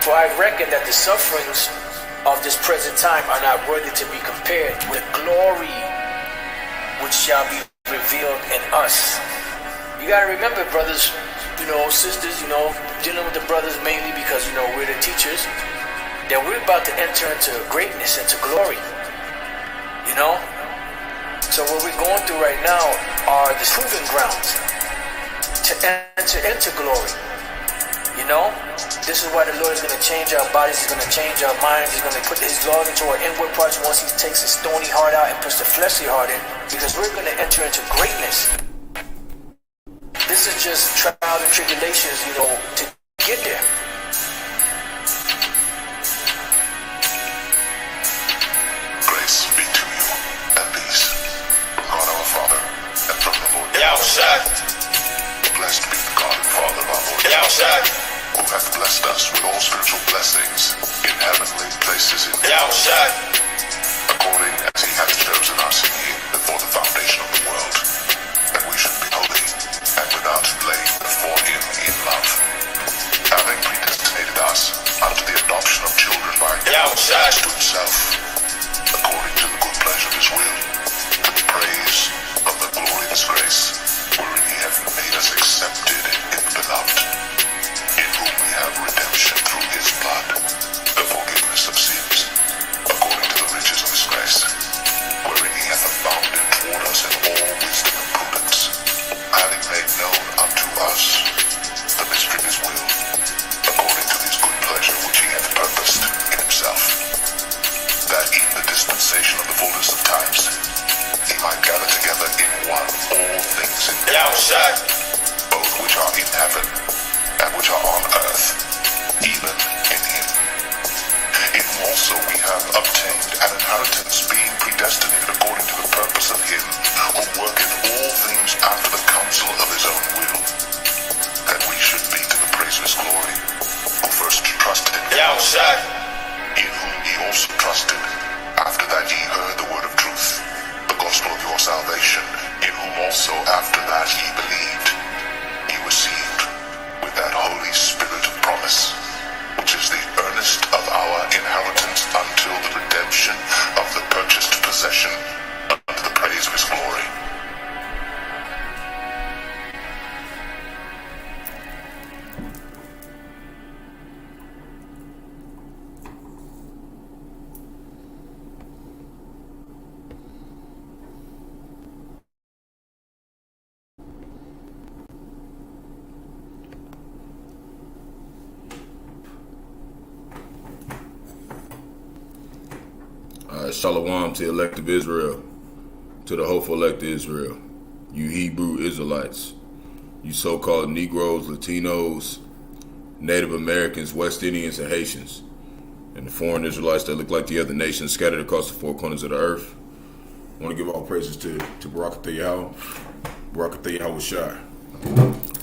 For I reckon that the sufferings of this present time are not worthy to be compared with glory which shall be revealed in us. You gotta remember, brothers, sisters, dealing with the brothers mainly because, we're the teachers, that we're about to enter into greatness, into glory. So what we're going through right now are the proving grounds to enter into glory. This is why the Lord is going to change our bodies, He's going to change our minds, He's going to put His laws into our inward parts once He takes His stony heart out and puts the fleshly heart in, because we're going to enter into greatness. This is just trials and tribulations, to get there. Grace be to you and peace from God our Father and from the Lord Yahawashi. Blessed be the God and Father of our Lord Yahawashi. who hath blessed us with all spiritual blessings in heavenly places in Yahawashi. according as He hath chosen us in Him before the foundation of the world, that we should be holy and without blame before Him in love, having predestinated us unto the adoption of children by Yahawashi. to Himself, according to the good pleasure of His will, to the praise of the glorious grace, wherein He hath made us accepted in the beloved, in whom we have redemption through His blood, the forgiveness of sins, according to the riches of His grace, wherein He hath abounded toward us in all wisdom and prudence, having made known unto us the mystery of His will, according to His good pleasure which He hath purposed in Himself, that in the dispensation of the fullness of times He might gather together in one all things in Yahawashi. both which are in heaven and which are on earth, even in Him. In whom also we have obtained an inheritance, being predestinated according to the purpose of Him who worketh all things after the counsel of His own will, that we should be to the praise of His glory, who first trusted in Him, Yahawashi. in whom ye also trusted, after that ye heard the word of truth, the gospel of your salvation, in whom also after that ye believed, ye were sealed with that Holy Spirit of promise, which is the earnest of our inheritance until the redemption of the purchased possession, unto the praise of His glory. Shalom to elect of Israel, to the hopeful elect of Israel, you Hebrew Israelites, you so-called Negroes, Latinos, Native Americans, West Indians, and Haitians, and the foreign Israelites that look like the other nations scattered across the four corners of the earth. I want to give all praises to Barak Yahawah, Barak Yahawashi,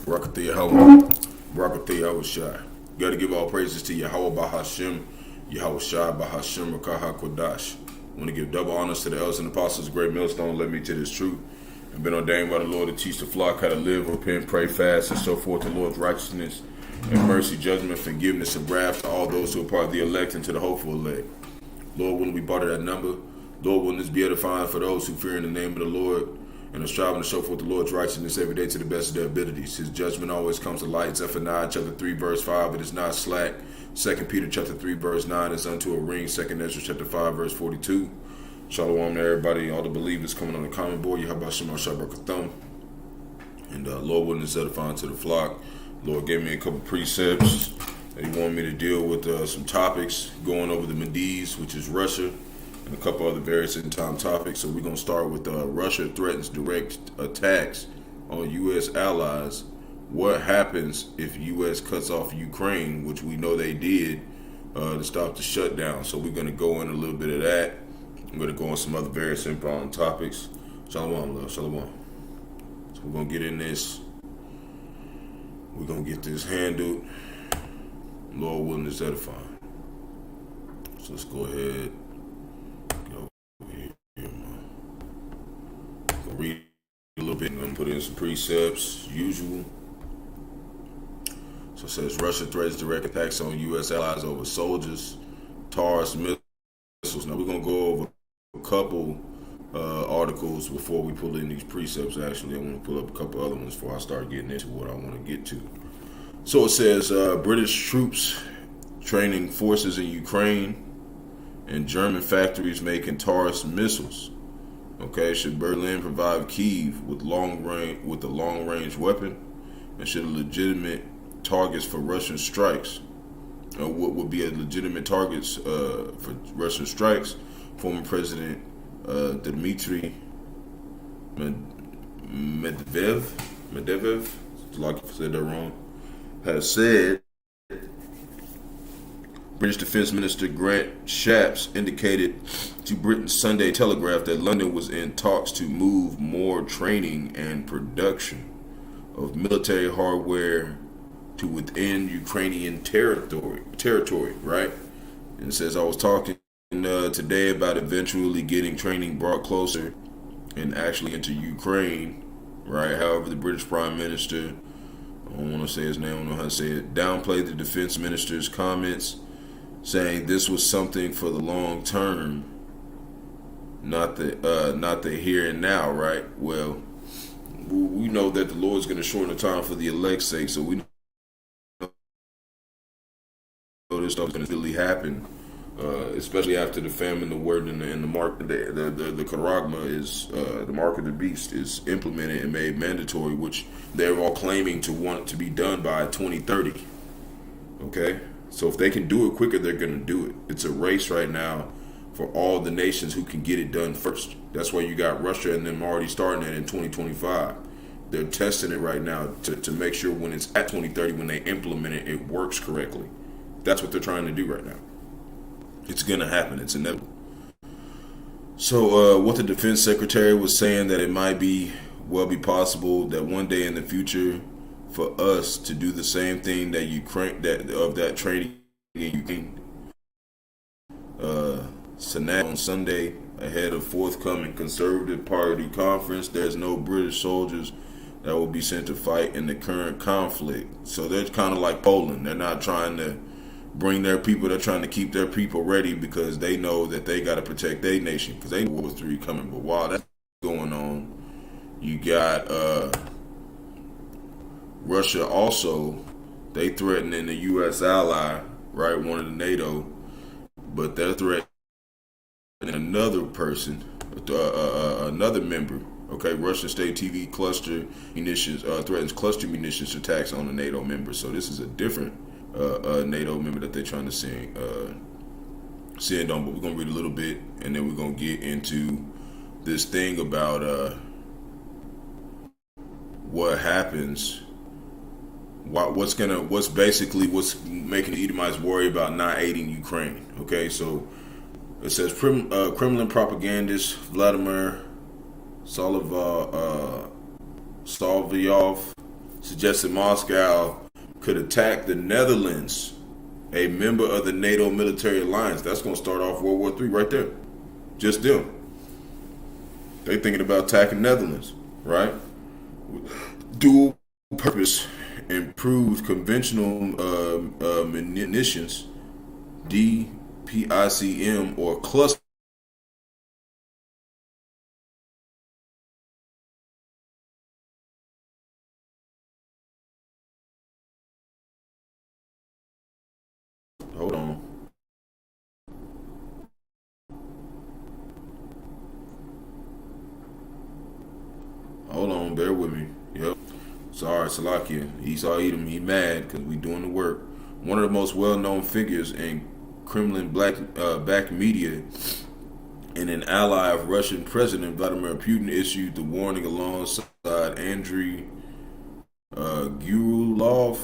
Barak Yahawah, Barak Yahawashi. You got to give all praises to Yahawah Bahasham, Yahawashi, Bahasham, Qadash. I want to give double honors to the elders and apostles, great millstone led me to this truth, and been ordained by the Lord to teach the flock how to live, repent, pray, fast, and so forth, the Lord's righteousness and mercy, judgment, forgiveness, and wrath to all those who are part of the elect and to the hopeful elect. Lord, wouldn't we part of that number? Lord, wouldn't this be edifying for those who fear in the name of the Lord and are striving to show forth the Lord's righteousness every day to the best of their abilities? His judgment always comes to light. Zephaniah chapter 3 verse 5, it is not slack. 2 Peter chapter 3 verse 9 is unto a ring. 2 Ezra chapter 5 verse 42. Shalom to everybody, all the believers coming on the common board. Yahabasham Atham. And Lord willing is edifying to the flock. Lord gave me a couple precepts that He wanted me to deal with some topics going over the Mediz, which is Russia, and a couple other various end-time topics. So we're going to start with Russia threatens direct attacks on U.S. allies. What happens if U.S. cuts off Ukraine, which we know they did, to stop the shutdown? So we're going to go in a little bit of that. I'm going to go on some other various important topics. Shalom, love. Shalom. So we're going to get in this. We're going to get this handled. Lord willing is edifying. So let's go ahead. Go over here, man. Go read a little bit. I'm going to put in some precepts, usual. So it says Russia threatens direct attacks on U.S. allies over soldiers, Taurus missiles. Now we're going to go over a couple articles before we pull in these precepts. Actually, I want to pull up a couple other ones before I start getting into what I want to get to. So it says British troops training forces in Ukraine and German factories making Taurus missiles. Okay, should Berlin provide Kyiv with a long-range weapon, and should legitimate targets for Russian strikes? What would be a legitimate targets for Russian strikes? Former President Dmitry Medvedev, like I said that wrong, has said. British Defence Minister Grant Shapps indicated to Britain's Sunday Telegraph that London was in talks to move more training and production of military hardware to within Ukrainian territory, right? And it says, I was talking today about eventually getting training brought closer and actually into Ukraine, right? However, the British Prime Minister, I don't want to say his name, I don't know how to say it, downplayed the Defense Minister's comments, saying this was something for the long term, not the here and now, right? Well, we know that the Lord's going to shorten the time for the elect's sake, so we know this stuff is going to really happen, especially after the famine, the word, and the mark, the charagma is the mark of the beast is implemented and made mandatory, which they're all claiming to want to be done by 2030. Okay. So if they can do it quicker, they're going to do it. It's a race right now for all the nations who can get it done first. That's why you got Russia and them already starting it in 2025. They're testing it right now to make sure when it's at 2030, when they implement it, it works correctly. That's what they're trying to do right now. It's going to happen. It's inevitable. So what the defense secretary was saying, that it might be possible that one day in the future, for us to do the same thing that that training in Ukraine. Senate on Sunday, ahead of forthcoming Conservative Party conference, there's no British soldiers that will be sent to fight in the current conflict. So they're kind of like Poland. They're not trying to bring their people. They're trying to keep their people ready because they know that they got to protect their nation, because they know World War III coming. But while that's going on, you got Russia also, they threatening the U.S. ally, right, one of the NATO, but they're threatening another person, another member, okay, Russian state TV cluster munitions, threatens cluster munitions attacks on a NATO member. So this is a different NATO member that they're trying to send on, but we're going to read a little bit, and then we're going to get into this thing about what happens. What's making the Edomites worry about not aiding Ukraine? Okay, so it says Kremlin propagandist Vladimir Solovyov suggested Moscow could attack the Netherlands, a member of the NATO military alliance. That's going to start off World War III right there. Just them. They thinking about attacking Netherlands, right? Dual purpose. Improved conventional munitions, DPICM, or cluster. Hold on. Hold on, bear with me. Yep. Sorry, Salakia. Esau Edom, he mad because we doing the work. One of the most well-known figures in Kremlin-backed media and an ally of Russian President Vladimir Putin issued the warning alongside Andrei Gurulov.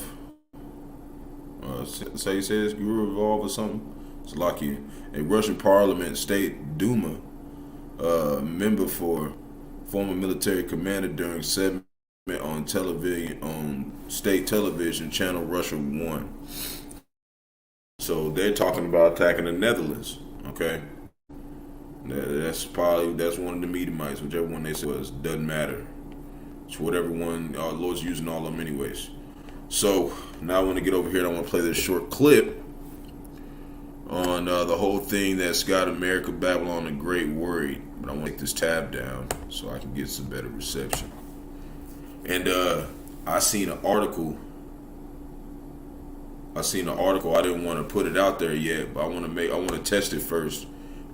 Say he says Gurulov or something. Salakia, a Russian Parliament State Duma member for former military commander during segment on television, on state television channel Russia 1. So they're talking about attacking the Netherlands. Okay, that's one of the Edomites, whichever one they say was, doesn't matter. It's whatever one. Lord's using all of them anyways. So now I want to get over here and I want to play this short clip on the whole thing that's got America, Babylon the Great worried. But I want to take this tab down so I can get some better reception. And I seen an article. I didn't want to put it out there yet, but I want to test it first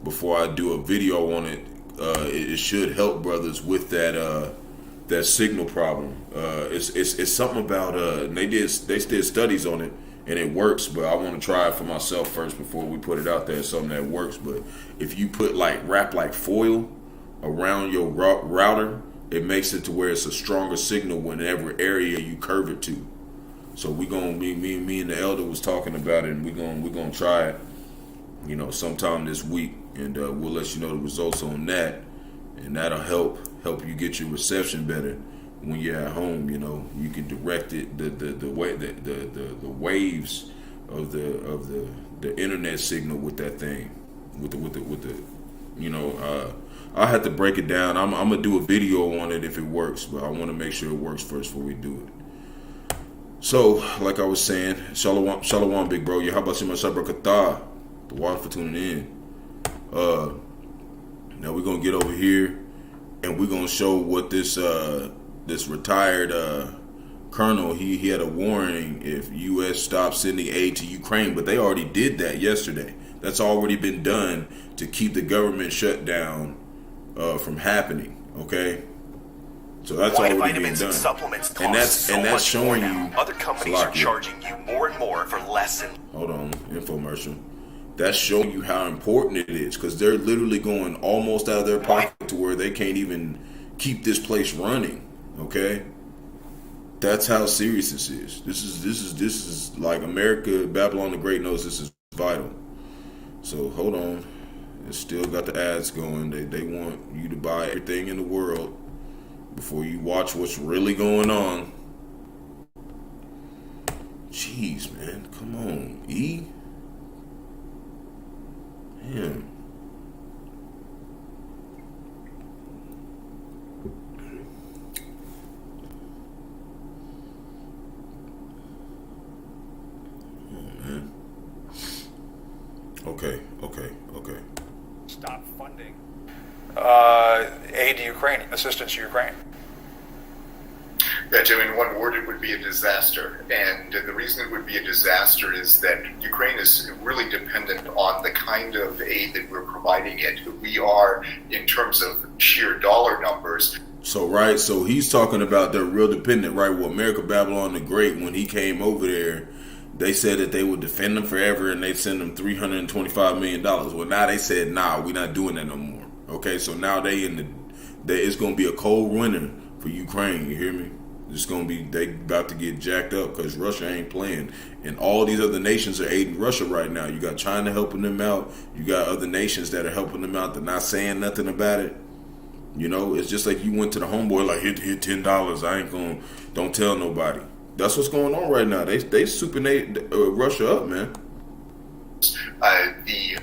before I do a video on it. It should help brothers with that signal problem. It's something about they did studies on it and it works, but I want to try it for myself first before we put it out there. It's something that works, but if you put wrap foil around your router, it makes it to where it's a stronger signal whenever area you curve it to. So me and the elder was talking about it, and we're gonna try it, sometime this week, and we'll let you know the results on that, and that'll help you get your reception better when you're at home. You can direct it the waves of the internet signal with that thing, with the I have to break it down. I'm gonna do a video on it if it works, but I want to make sure it works first before we do it. So, like I was saying, Shalom, big bro. Yahawashi, Barak, the water for tuning in. Now we're gonna get over here, and we're gonna show what this retired colonel. He had a warning if U.S. stops sending aid to Ukraine, but they already did that yesterday. That's already been done to keep the government shutdown from happening. Okay. So that's already being done, and that's showing you. Other companies are charging you more and more for less. Hold on, infomercial. That's showing you how important it is, because they're literally going almost out of their pocket to where they can't even keep this place running. Okay, that's how serious this is. This is like America, Babylon the Great knows this is vital. So hold on, it's still got the ads going. They want you to buy everything in the world before you watch what's really going on. Jeez, man. Come on, E. Damn. Oh, man. Okay. Stop funding aid to Ukraine, assistance to Ukraine. Yeah, Jim, in one word, it would be a disaster. And the reason it would be a disaster is that Ukraine is really dependent on the kind of aid that we're providing it. We are, in terms of sheer dollar numbers. So he's talking about they're real dependent, right? Well, America, Babylon the Great, when he came over there, they said that they would defend them forever and they'd send them $325 million. Well, now they said, nah, we're not doing that no more. Okay, so now it's going to be a cold winter for Ukraine, you hear me? It's going to be, they about to get jacked up because Russia ain't playing. And all these other nations are aiding Russia right now. You got China helping them out. You got other nations that are helping them out. They're not saying nothing about it. It's just like you went to the homeboy, like, hit $10. I ain't going, don't tell nobody. That's what's going on right now. They souping Russia up, man. The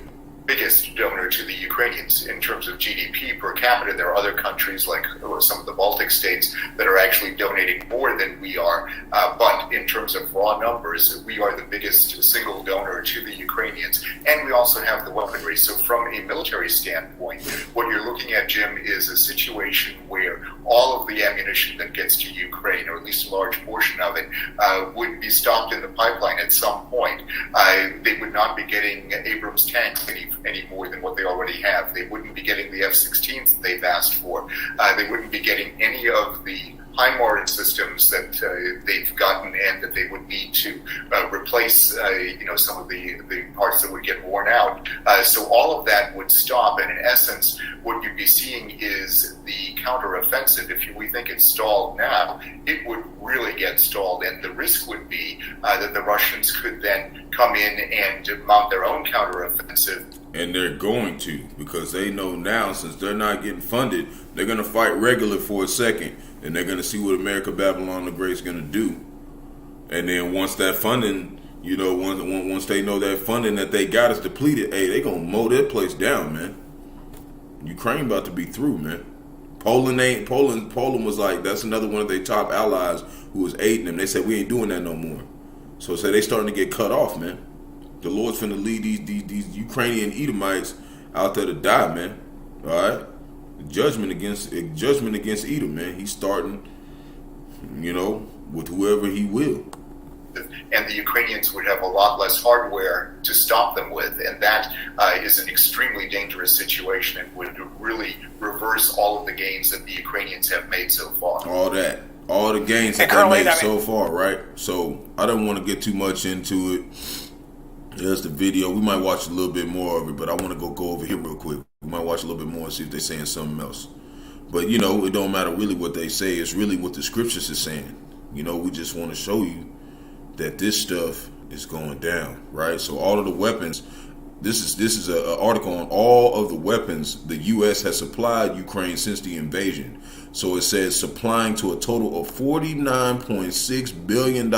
biggest donor to the Ukrainians in terms of GDP per capita. There are other countries like some of the Baltic states that are actually donating more than we are. But in terms of raw numbers, we are the biggest single donor to the Ukrainians. And we also have the weaponry. So from a military standpoint, what you're looking at, Jim, is a situation where all of the ammunition that gets to Ukraine, or at least a large portion of it, would be stopped in the pipeline at some point. They would not be getting Abrams tanks any more than what they already have. They wouldn't be getting the F-16s that they've asked for. They wouldn't be getting any of the HIMARS systems that they've gotten and that they would need to replace, some of the parts that would get worn out. So all of that would stop, and in essence, what you'd be seeing is the counteroffensive. If we think it's stalled now, it would really get stalled, and the risk would be that the Russians could then come in and mount their own counteroffensive. And they're going to, because they know now, since they're not getting funded, they're going to fight regular for a second, and they're going to see what America, Babylon the Great is going to do. And then once that funding, once they know that funding that they got is depleted, hey, they going to mow that place down, man. Ukraine about to be through, man. Poland was like, that's another one of their top allies who was aiding them. They said, we ain't doing that no more. So they starting to get cut off, man. The Lord's finna lead these Ukrainian Edomites out there to die, man. All right, judgment against Edom, man. He's starting, with whoever he will. And the Ukrainians would have a lot less hardware to stop them with, and that is an extremely dangerous situation and would really reverse all of the gains that the Ukrainians have made so far. All the gains that they made so far, right? So I don't want to get too much into it. There's the video. We might watch a little bit more of it, but I want to go over here real quick. We might watch a little bit more and see if they're saying something else. But, it don't matter really what they say. It's really what the scriptures is saying. We just want to show you that this stuff is going down, right? So all of the weapons, this is an article on all of the weapons the U.S. has supplied Ukraine since the invasion. So it says supplying to a total of $49.6 billion.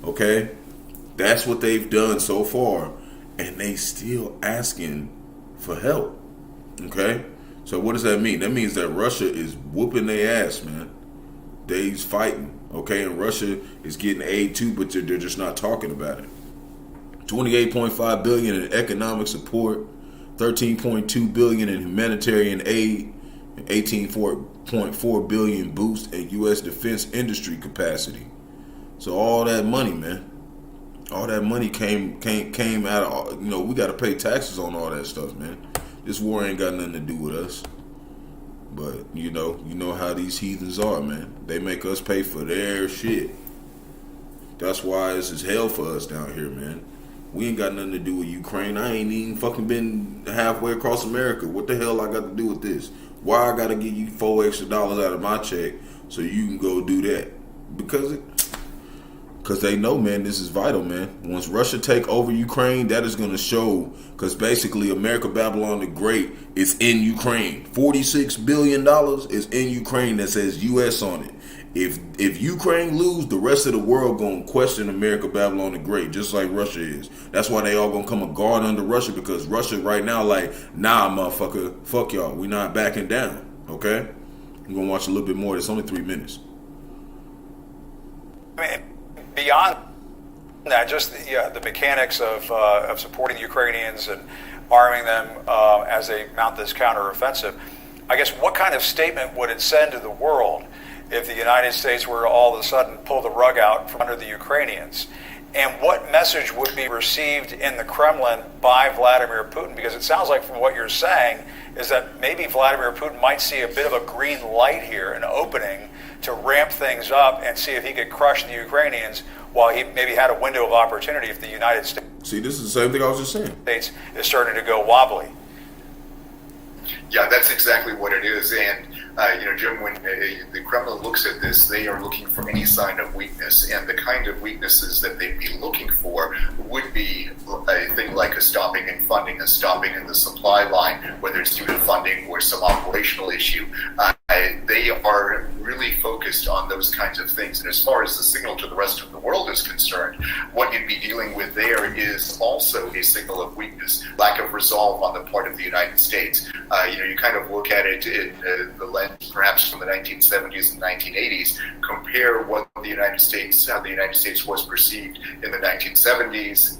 Okay? That's what they've done so far. And they still asking for help. Okay? So what does that mean? That means that Russia is whooping their ass, man. They's fighting. Okay, and Russia is getting aid too, but they're just not talking about it. $28.5 billion in economic support, $13.2 billion in humanitarian aid, and $18.4 billion boost in U.S. defense industry capacity. So all that money, man, all that money came out of, we got to pay taxes on all that stuff, man. This war ain't got nothing to do with us. But, you know how these heathens are, man. They make us pay for their shit. That's why this is hell for us down here, man. We ain't got nothing to do with Ukraine. I ain't even fucking been halfway across America. What the hell I got to do with this? Why I got to give you $4 extra out of my check so you can go do that? Because they know, man, this is vital, man. Once Russia take over Ukraine, that is going to show, because basically America Babylon the Great is in Ukraine. $46 billion is in Ukraine that says U.S. on it. If Ukraine lose, the rest of the world going to question America Babylon the Great, just like Russia is. That's why they all going to come a guard under Russia, because Russia right now like, nah, motherfucker, fuck y'all. We not backing down, okay? I'm going to watch a little bit more. It's only 3 minutes. Beyond that, just the mechanics of supporting the Ukrainians and arming them as they mount this counteroffensive, I guess what kind of statement would it send to the world if the United States were to all of a sudden pull the rug out from under the Ukrainians? And what message would be received in the Kremlin by Vladimir Putin? Because it sounds like from what you're saying is that maybe Vladimir Putin might see a bit of a green light here, an opening to ramp things up and see if he could crush the Ukrainians while he maybe had a window of opportunity if the United States... See, this is the same thing I was just saying. ...is starting to go wobbly. Yeah, that's exactly what it is. And, Jim, when the Kremlin looks at this, they are looking for any sign of weakness. And the kind of weaknesses that they'd be looking for would be a thing like a stopping in funding, a stopping in the supply line, whether it's due to funding or some operational issue. They are really focused on those kinds of things. And as far as the signal to the rest of the world is concerned, what you'd be dealing with there is also a signal of weakness, lack of resolve on the part of the United States. You kind of look at it in the lens perhaps from the 1970s and 1980s, compare what how the United States was perceived in the 1970s,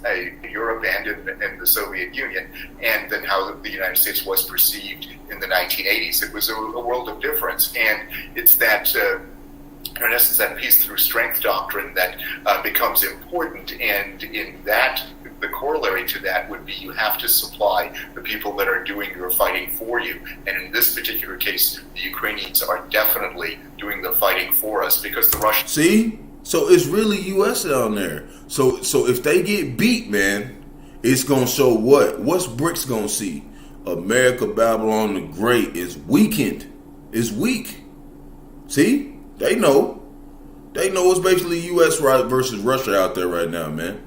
Europe and in the Soviet Union, and then how the United States was perceived in the 1980s. It was a world of difference, and it's that in essence, that peace through strength doctrine that becomes important, and in that, the corollary to that would be you have to supply the people that are doing your fighting for you. And in this particular case, the Ukrainians are definitely doing the fighting for us because the Russians... See? So it's really U.S. down there. So if they get beat, man, it's going to show what? What's BRICS going to see? America Babylon the Great is weakened. Is weak. See? They know. They know it's basically U.S. versus Russia out there right now, man.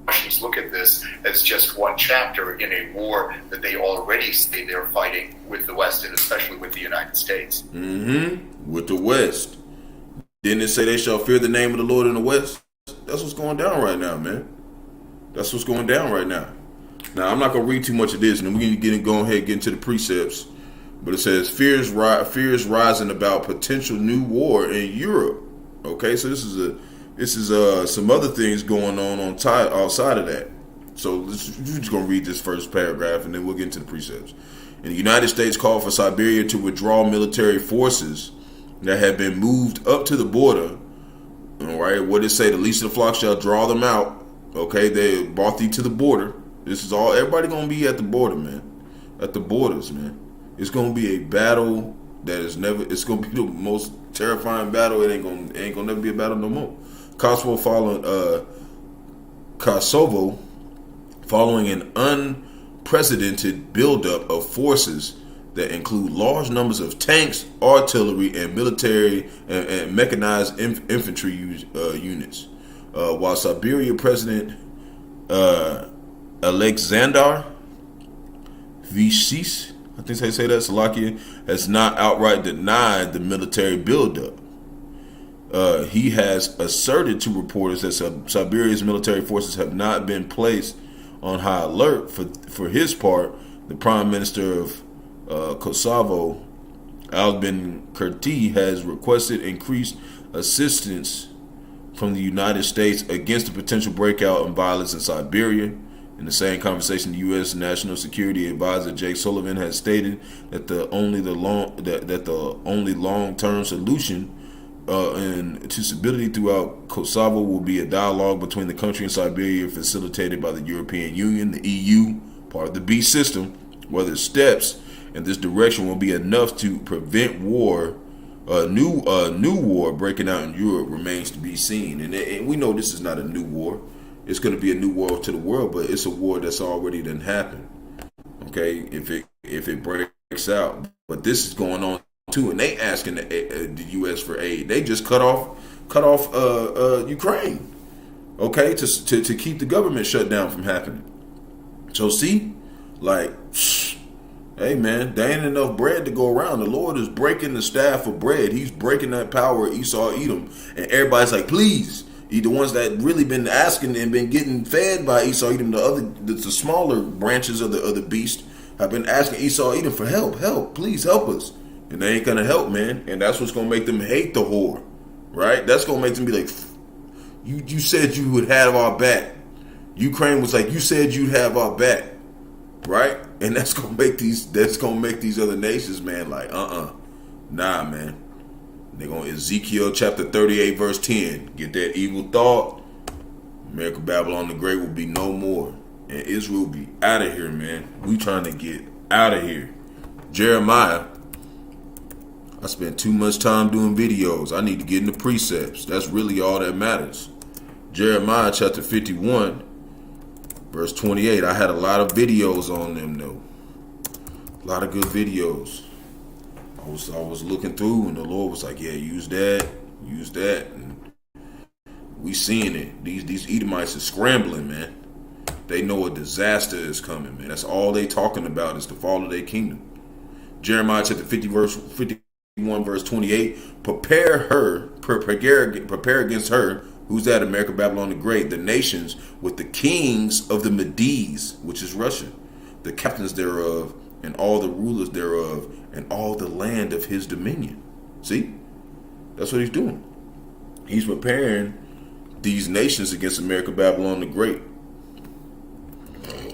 Russians look at this as just one chapter in a war that they already say they're fighting with the West, and especially with the United States. Mm-hmm. With the West. Didn't it say they shall fear the name of the Lord in the West? That's what's going down right now, man. That's what's going down right now. Now, I'm not going to read too much of this, and we're going to go ahead and get into the precepts. But it says fears rising about potential new war in Europe. Okay, so this is some other things going on outside of that. So we're just gonna read this first paragraph and then we'll get into the precepts. And the United States called for Siberia to withdraw military forces that had been moved up to the border. All right, what it say? The least of the flock shall draw them out. Okay, they brought thee to the border. This is all. Everybody gonna be at the border, man. At the borders, man. It's gonna be a battle that is never. It's gonna be the most terrifying battle. It ain't gonna never be a battle no more. Kosovo following an unprecedented buildup of forces that include large numbers of tanks, artillery, and military and mechanized infantry units. While Siberia President Alexander Vučić, I think they say that, Slovakia, has not outright denied the military buildup. He has asserted to reporters that Siberia's military forces have not been placed on high alert. For his part, the Prime Minister of Kosovo, Albin Kurti, has requested increased assistance from the United States against the potential breakout in violence in Siberia. In the same conversation, the U.S. National Security Advisor Jake Sullivan has stated that the only long-term solution and to stability throughout Kosovo will be a dialogue between the country and Siberia, facilitated by the European Union, the EU, part of the beast system. Whether steps in this direction will be enough to prevent war, new war breaking out in Europe remains to be seen. And we know this is not a new war. It's going to be a new war to the world, but it's a war that's already done happened. Okay, if it breaks out, but this is going on too, and they asking the U.S. for aid. They just cut off Ukraine, okay, to keep the government shut down from happening. So see, like, hey man, there ain't enough bread to go around. The Lord is breaking the staff of bread. He's breaking that power of Esau, Edom, and everybody's like, please. The ones that really been asking and been getting fed by Esau, Edom, the smaller branches of the beast have been asking Esau, Edom for help, please help us. And they ain't gonna help, man. And that's what's gonna make them hate the whore, right? That's gonna make them be like, you said you would have our back. Ukraine was like, you said you'd have our back, right? And that's gonna make these other nations, man, like, nah, man. They're going to Ezekiel chapter 38 verse 10. Get that evil thought. America, Babylon the Great will be no more. And Israel will be out of here, man. We trying to get out of here. Jeremiah. I spent too much time doing videos. I need to get into precepts. That's really all that matters. Jeremiah chapter 51 verse 28. I had a lot of videos on them though. A lot of good videos. I was looking through and the Lord was like, yeah, use that. And we seeing it. These Edomites are scrambling, man. They know a disaster is coming, man. That's all they talking about is the fall of their kingdom. Jeremiah chapter 51 verse 28. Prepare against her. Who's that? America, Babylon the Great. The nations with the kings of the Medes, which is Russia, the captains thereof, and all the rulers thereof, and all the land of his dominion. See? That's what he's doing. He's preparing these nations against America, Babylon the Great.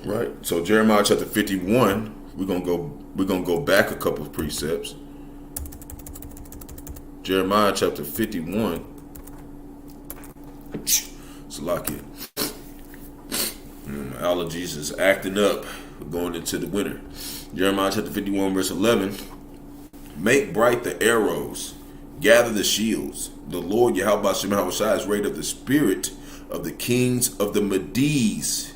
Right? So Jeremiah chapter 51, we're gonna go back a couple of precepts. Jeremiah chapter 51. Salakia. My allergies is acting up. We're going into the winter. Jeremiah chapter 51 verse 11. Make bright the arrows, gather the shields. The Lord Yahawashi has raised up the spirit of the kings of the Medes,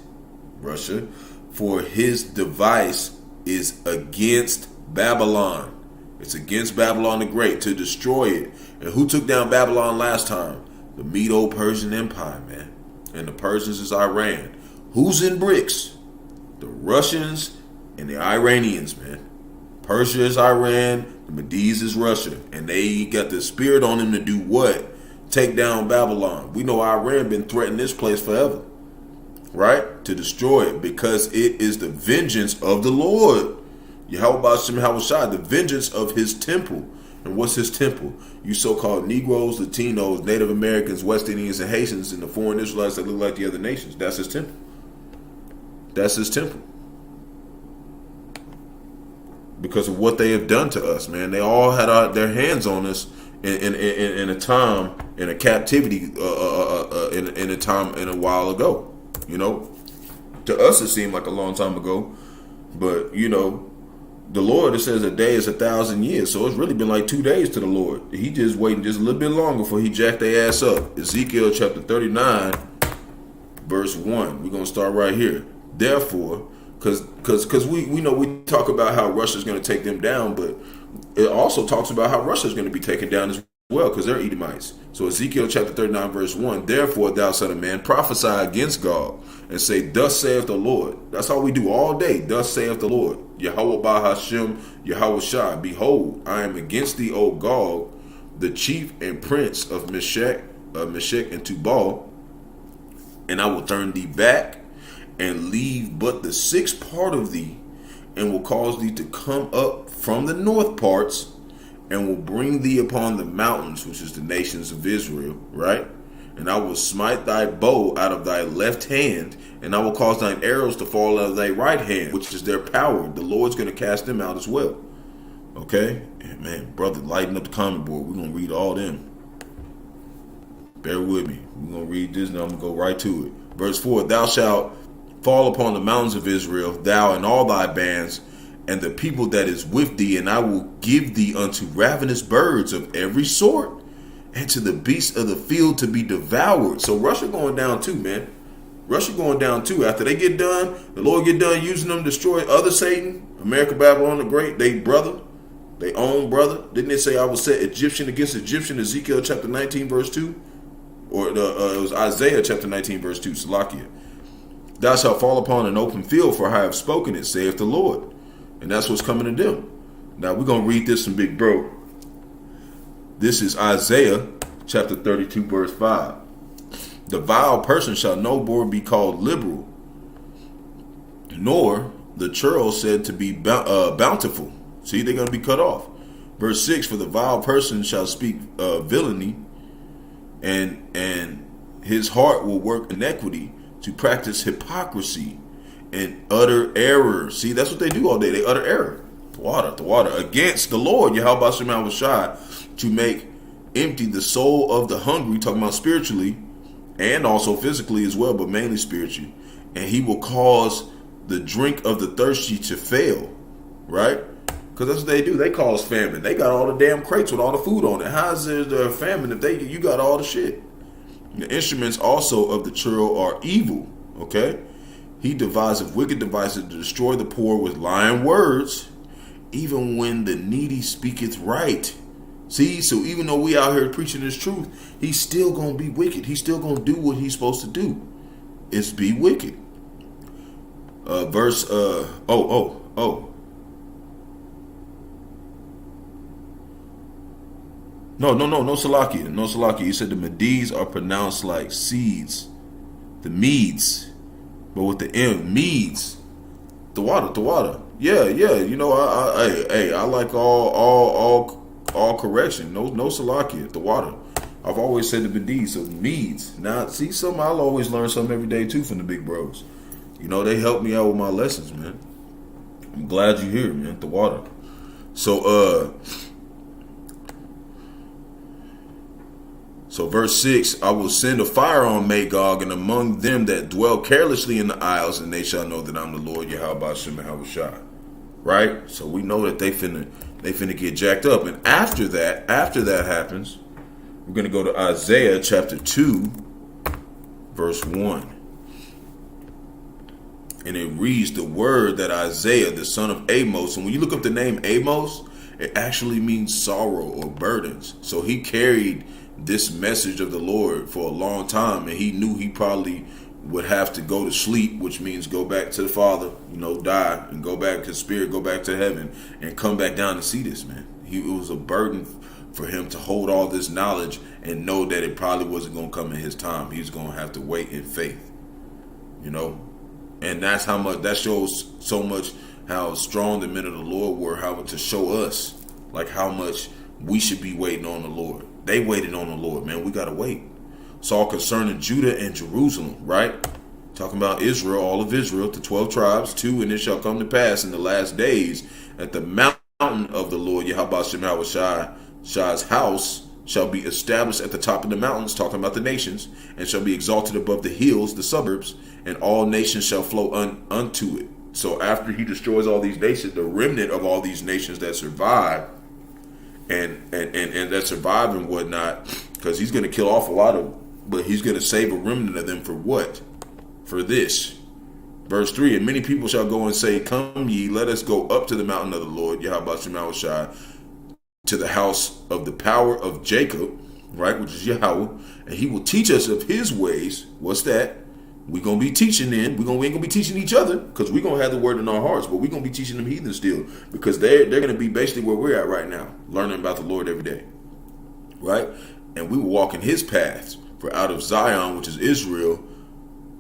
Russia, for his device is against Babylon. It's against Babylon the Great, to destroy it. And who took down Babylon last time? The Medo-Persian Empire, man. And the Persians is Iran. Who's in BRICS? The Russians and the Iranians, man. Persia is Iran, the Medes is Russia. And they got the spirit on them to do what? Take down Babylon. We know Iran been threatening this place forever. Right? To destroy it, because it is the vengeance of the Lord. Yahawah Bahasham Yahawashi, the vengeance of his temple. And what's his temple? You so-called Negroes, Latinos, Native Americans, West Indians, and Haitians, and the foreign Israelites that look like the other nations. That's his temple. That's his temple. Because of what they have done to us, man. They all had their hands on us in a time, in a captivity, in a time, in a while ago. You know, to us it seemed like a long time ago, but you know, the Lord, it says a day is 1,000 years, so it's really been like 2 days to the Lord. He just waiting just a little bit longer before he jacked their ass up. Ezekiel chapter 39, verse 1. We're gonna start right here. Therefore, because we know we talk about how Russia's going to take them down, but it also talks about how Russia's going to be taken down as well because they're Edomites. So Ezekiel chapter 39 verse 1, therefore thou son of man, prophesy against Gog and say, thus saith the Lord. That's all we do all day. Thus saith the Lord. Yahawah Bahasham Yahawashi, behold, I am against thee, O Gog, the chief and prince of Meshech and Tubal, and I will turn thee back and leave but the sixth part of thee, and will cause thee to come up from the north parts, and will bring thee upon the mountains, which is the nations of Israel, right? And I will smite thy bow out of thy left hand, and I will cause thine arrows to fall out of thy right hand, which is their power. The Lord's going to cast them out as well. Okay? And man, brother, lighten up the comment board. We're going to read all them. Bear with me. We're going to read this, and I'm going to go right to it. Verse 4, thou shalt fall upon the mountains of Israel, thou and all thy bands, and the people that is with thee, and I will give thee unto ravenous birds of every sort, and to the beasts of the field to be devoured. So Russia going down too, man. Russia going down too. After they get done, the Lord get done using them to destroy other Satan, America, Babylon the Great, they brother, they own brother. Didn't it say I will set Egyptian against Egyptian, Ezekiel chapter 19 verse 2? Or it was Isaiah chapter 19 verse 2, Salakia. Thou shalt fall upon an open field, for I have spoken it, saith the Lord. And that's what's coming to them. Now we're going to read this from Big Bro. This is Isaiah chapter 32 verse 5. The vile person shall no more be called liberal, nor the churl said to be bountiful. See, they're going to be cut off. Verse 6, for the vile person shall speak villainy, and his heart will work iniquity, to practice hypocrisy and utter error. See, that's what they do all day. They utter error. The water. Against the Lord, Yahawah Bahasham Yahawashi, to make empty the soul of the hungry, talking about spiritually, and also physically as well, but mainly spiritually. And he will cause the drink of the thirsty to fail. Right? Because that's what they do. They cause famine. They got all the damn crates with all the food on it. How is there a famine if you got all the shit? The instruments also of the churl are evil. Okay? He deviseth wicked devices to destroy the poor with lying words, even when the needy speaketh right. See, so even though we out here preaching this truth, he's still going to be wicked. He's still going to do what he's supposed to do. It's be wicked. No, Salakia. He said the Medes are pronounced like seeds. The Medes. But with the M, Medes. The water. Yeah. You know, I like all correction. No Salakia. The water. I've always said the Medes, so Medes. Now, see, I'll always learn something every day too from the big bros. You know, they help me out with my lessons, man. I'm glad you're here, man. The water. So verse 6, I will send a fire on Magog and among them that dwell carelessly in the isles, and they shall know that I'm the Lord Yahawah Bahasham Yahawashi. Right? So we know that they finna get jacked up. And after that happens, we're gonna go to Isaiah chapter 2, verse 1. And it reads the word that Isaiah, the son of Amos, and when you look up the name Amos, it actually means sorrow or burdens. So he carried this message of the Lord for a long time, and he knew he probably would have to go to sleep, which means go back to the Father, die and go back to spirit, go back to heaven and come back down and see this, man. It was a burden for him to hold all this knowledge and know that it probably wasn't going to come in his time. He's going to have to wait in faith, and that's how much that shows so much how strong the men of the Lord were, how to show us like how much we should be waiting on the Lord. They waited on the Lord, man. We gotta wait. It's all concerning Judah and Jerusalem, right? Talking about Israel, all of Israel, the 12 tribes, 2, and it shall come to pass in the last days that the mountain of the Lord, Yahawah's house, shall be established at the top of the mountains, talking about the nations, and shall be exalted above the hills, the suburbs, and all nations shall flow unto it. So after he destroys all these nations, the remnant of all these nations that survive, and that survive and whatnot, because he's going to kill off a lot of them, but he's going to save a remnant of them for what? For this. Verse 3, and many people shall go and say, come ye, let us go up to the mountain of the Lord, Yahawashi, to the house of the power of Jacob, right, which is Yahawah, and he will teach us of his ways. What's that? We're going to be teaching then. We ain't going to be teaching each other, because we're going to have the word in our hearts, but we're going to be teaching them heathens still, because they're going to be basically where we're at right now, learning about the Lord every day, right? And we will walk in his paths, for out of Zion, which is Israel,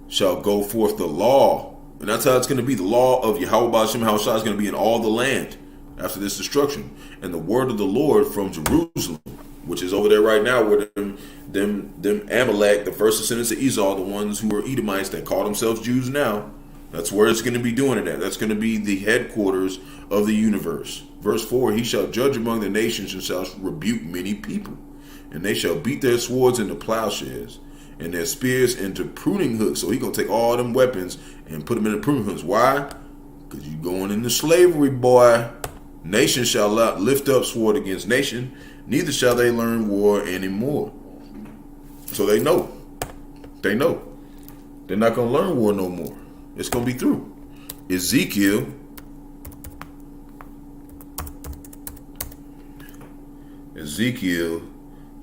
shall go forth the law. And that's how it's going to be. The law of Yahawah Bahasham is going to be in all the land after this destruction. And the word of the Lord from Jerusalem, which is over there right now, where them Amalek, the first descendants of Esau, the ones who were Edomites that call themselves Jews now, that's where it's going to be doing it at. That's going to be the headquarters of the universe. Verse 4, he shall judge among the nations and shall rebuke many people. And they shall beat their swords into plowshares and their spears into pruning hooks. So he's going to take all them weapons and put them into pruning hooks. Why? Because you're going into slavery, boy. Nation shall not lift up sword against nation, neither shall they learn war anymore. So they know. They know. They're not going to learn war no more. It's going to be through. Ezekiel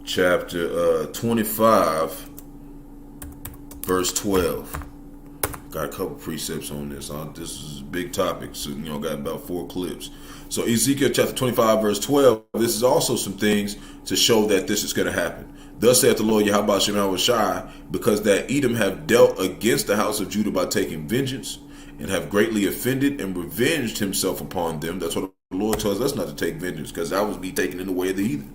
chapter 25, verse 12. Got a couple precepts on this. This is a big topic, so got about 4 clips. So Ezekiel chapter 25, verse 12. This is also some things to show that this is going to happen. Thus saith the Lord Yahawashi, because that Edom have dealt against the house of Judah by taking vengeance, and have greatly offended and revenged himself upon them. That's what the Lord tells us not to take vengeance, because that would be taken in the way of the heathen.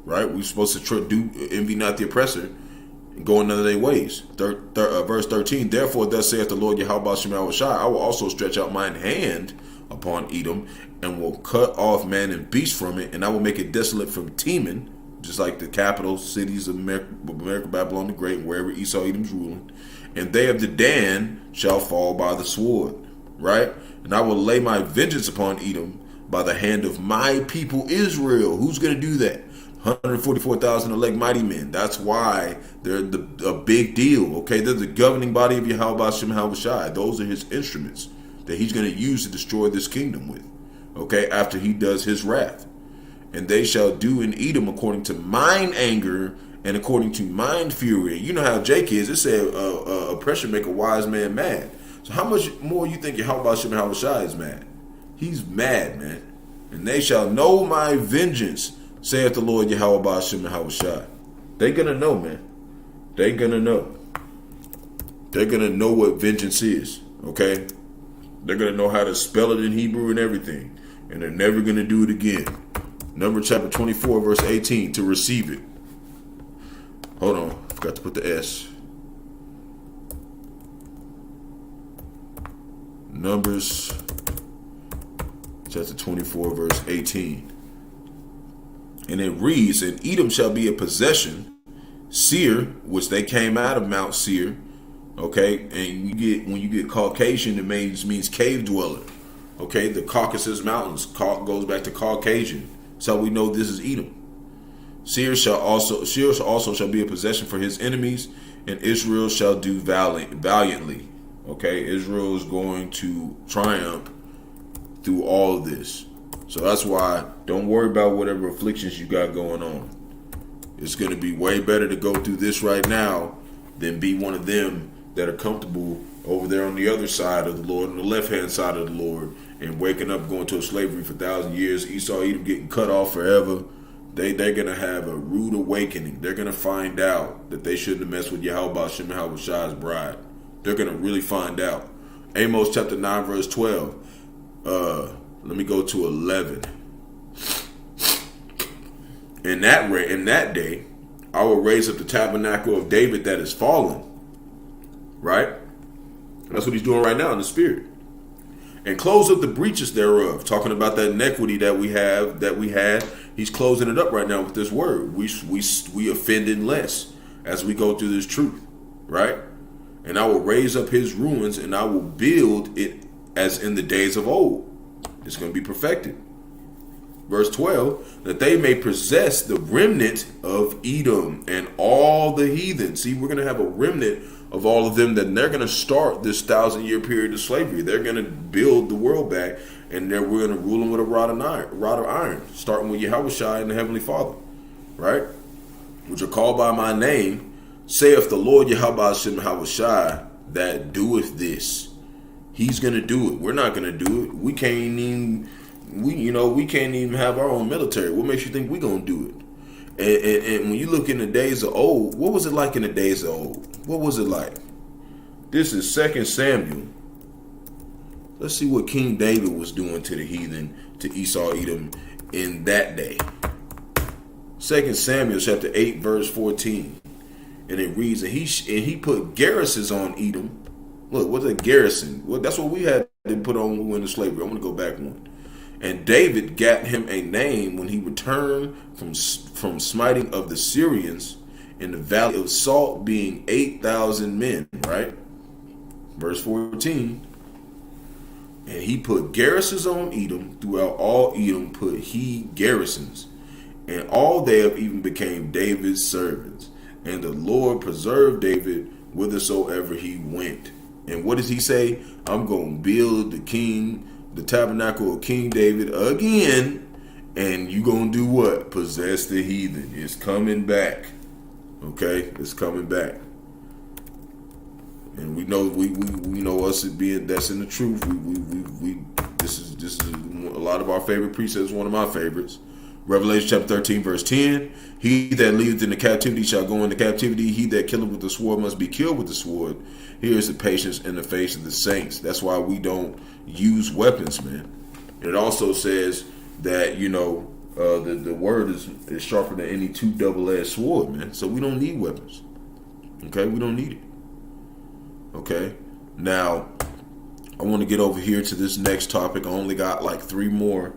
Right? We're supposed to do envy not the oppressor, and go none of their ways. Verse 13. Therefore, thus saith the Lord Yahawashi, I will also stretch out mine hand upon Edom, and will cut off man and beast from it, and I will make it desolate from Teman, just like the capital cities of America, Babylon the Great, wherever Esau Edom's ruling. And they of the Dan shall fall by the sword, right? And I will lay my vengeance upon Edom by the hand of my people Israel. Who's going to do that? 144,000 elect mighty men. That's why they're a big deal, okay? They're the governing body of Yahawah. Those are his instruments that he's going to use to destroy this kingdom with, okay, after he does his wrath. And they shall do in Edom according to mine anger and according to mine fury. You know how Jake is. It said oppression make a wise man mad. So how much more you think Yahawashi is mad? He's mad, man. And they shall know my vengeance, saith the Lord Yahawashi. They're going to know, man. They're going to know. They're going to know what vengeance is, okay? They're going to know how to spell it in Hebrew and everything. And they're never going to do it again. Numbers chapter 24, verse 18, to receive it. Hold on, forgot to put the S. Numbers chapter 24, verse 18. And it reads, and Edom shall be a possession, Seir, which they came out of Mount Seir. Okay, and when you get Caucasian, it means cave dweller. Okay, the Caucasus Mountains goes back to Caucasian. So we know this is Edom. Seir also shall be a possession for his enemies, and Israel shall do valiantly. Okay, Israel is going to triumph through all of this. So that's why don't worry about whatever afflictions you got going on. It's going to be way better to go through this right now than be one of them that are comfortable over there on the other side of the Lord, on the left-hand side of the Lord, and waking up going to a slavery for 1,000 years. Esau, Edom getting cut off forever. They're going to have a rude awakening. They're going to find out that they shouldn't have messed with Yahawah's bride. They're going to really find out. Amos chapter 9, verse 12. let me go to 11. In that day, I will raise up the tabernacle of David that is fallen. Right? That's what he's doing right now in the spirit. And close up the breaches thereof. Talking about that iniquity that we had. He's closing it up right now with this word. We offended less as we go through this truth. Right? And I will raise up his ruins, and I will build it as in the days of old. It's going to be perfected. Verse 12, that they may possess the remnant of Edom and all the heathen. See, we're going to have a remnant of all of them, that they're going to start this 1,000-year period of slavery. They're going to build the world back, and we're going to rule them with a rod of iron, starting with Yahawashi and the Heavenly Father, right? Which are called by my name, saith the Lord Yahawashi, that doeth this. He's going to do it. We're not going to do it. We can't even have our own military. What makes you think we're going to do it? And when you look in the days of old, what was it like in the days of old? What was it like? This is 2 Samuel. Let's see what King David was doing to the heathen, to Esau, Edom, in that day. 2 Samuel chapter 8, verse 14. And it reads, and he put garrisons on Edom. Look, what's a garrison? Well, that's what we had to put on when we went into slavery. I want to go back one. And David got him a name when he returned from smiting of the Syrians in the valley of Salt, being 8,000 men, right? Verse 14. And he put garrisons on Edom. Throughout all Edom put he garrisons. And all they of Edom became David's servants. And the Lord preserved David whithersoever he went. And what does he say? I'm going to build the tabernacle of King David again, and you gonna do what? Possess the heathen. It's coming back. Okay, it's coming back. And we know us as being that's in the truth. This is a lot of our favorite precepts. One of my favorites. Revelation chapter 13, verse 10. He that leadeth into captivity shall go into captivity. He that killeth with the sword must be killed with the sword. Here is the patience in the face of the saints. That's why we don't use weapons, man. And it also says that, the word is sharper than any two double-edged sword, man. So we don't need weapons. Okay? We don't need it. Okay? Now, I want to get over here to this next topic. I only got like 3 more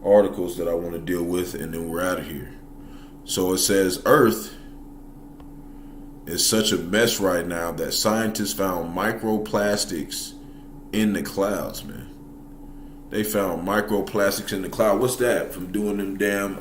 articles that I want to deal with, and then we're out of here. So it says Earth is such a mess right now that scientists found microplastics in the clouds, man. They found microplastics in the cloud. What's that? From doing them damn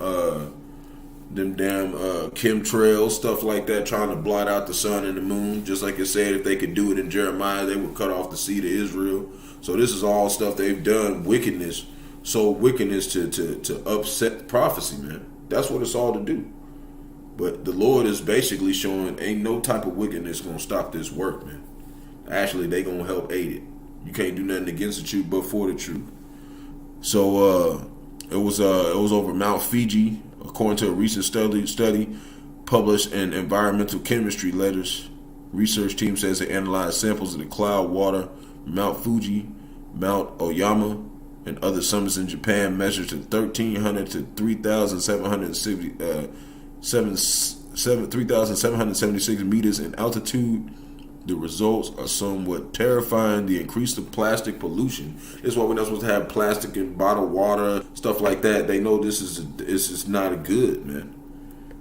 chemtrails, stuff like that, trying to blot out the sun and the moon. Just like it said, if they could do it in Jeremiah, they would cut off the seed of Israel. So this is all stuff they've done, wickedness to upset prophecy, man. That's what it's all to do. But the Lord is basically showing ain't no type of wickedness gonna stop this work, man. Actually, they gonna help aid it. You can't do nothing against the truth but for the truth. So it was over Mount Fiji, according to a recent study published in Environmental Chemistry Letters. Research team says they analyzed samples of the cloud water, Mount Fuji, Mount Oyama, and other summits in Japan measured to 1,300 to 3,776 meters in altitude. The results are somewhat terrifying. The increase of plastic pollution. This is why we're not supposed to have plastic in bottled water, stuff like that. They know this is not good, man.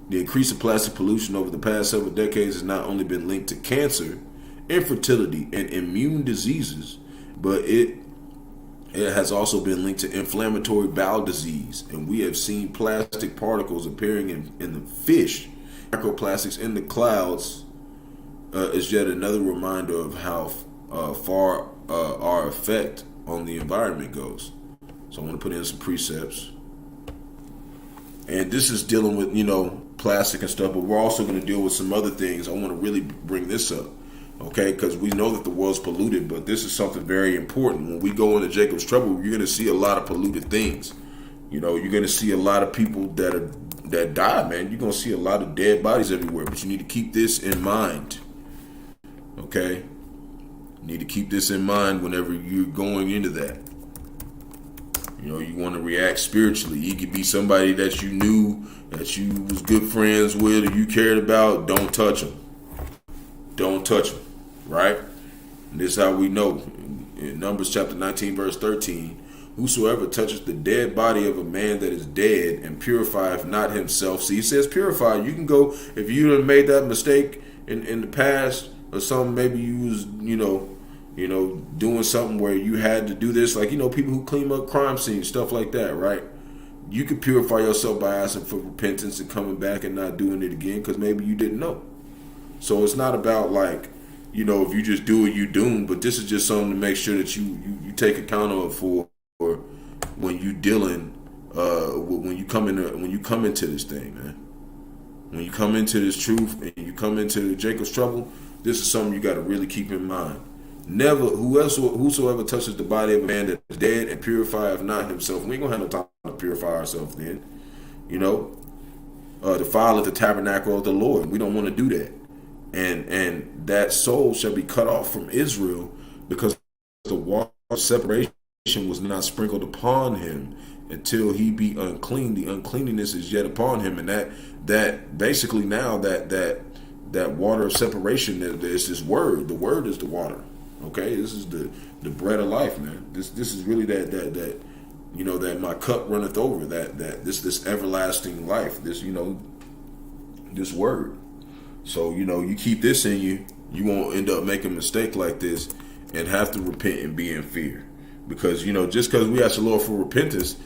The increase of plastic pollution over the past several decades has not only been linked to cancer, infertility, and immune diseases, but it has also been linked to inflammatory bowel disease. And we have seen plastic particles appearing in the fish. Microplastics in the clouds is yet another reminder of how far our effect on the environment goes. So I want to put in some precepts. And this is dealing with, plastic and stuff, but we're also going to deal with some other things. I want to really bring this up, okay? Because we know that the world's polluted, but this is something very important. When we go into Jacob's trouble, you're going to see a lot of polluted things. You're going to see a lot of people that die, man. You're going to see a lot of dead bodies everywhere, but you need to keep this in mind, okay? You need to keep this in mind whenever you're going into that. You know, you want to react spiritually. He could be somebody that you knew, that you was good friends with, or you cared about. Don't touch him. Don't touch him, right? And this is how we know. In Numbers chapter 19, verse 13, whosoever touches the dead body of a man that is dead and purifieth not himself. See, he says purify. You can go, if you done made that mistake in the past or something, maybe you was, doing something where you had to do this, like, people who clean up crime scenes, stuff like that, right? You can purify yourself by asking for repentance and coming back and not doing it again because maybe you didn't know. So it's not about like, if you just do it, you doomed. But this is just something to make sure that you take account of for when you dealing, when you come into this thing, man. When you come into this truth and you come into Jacob's trouble, this is something you got to really keep in mind. Never, whosoever touches the body of a man that is dead and purifieth not himself. We ain't gonna have no time to purify ourselves then. Defileth the tabernacle of the Lord. We don't want to do that. And that soul shall be cut off from Israel because the water of separation was not sprinkled upon him until he be unclean. The uncleanness is yet upon him, and that basically now that water of separation is this word. The word is the water. Okay, this is the bread of life, man. This is really that my cup runneth over. That this everlasting life. This this word. So, you keep this in you, you won't end up making a mistake like this and have to repent and be in fear. Because, just because we ask the Lord for repentance,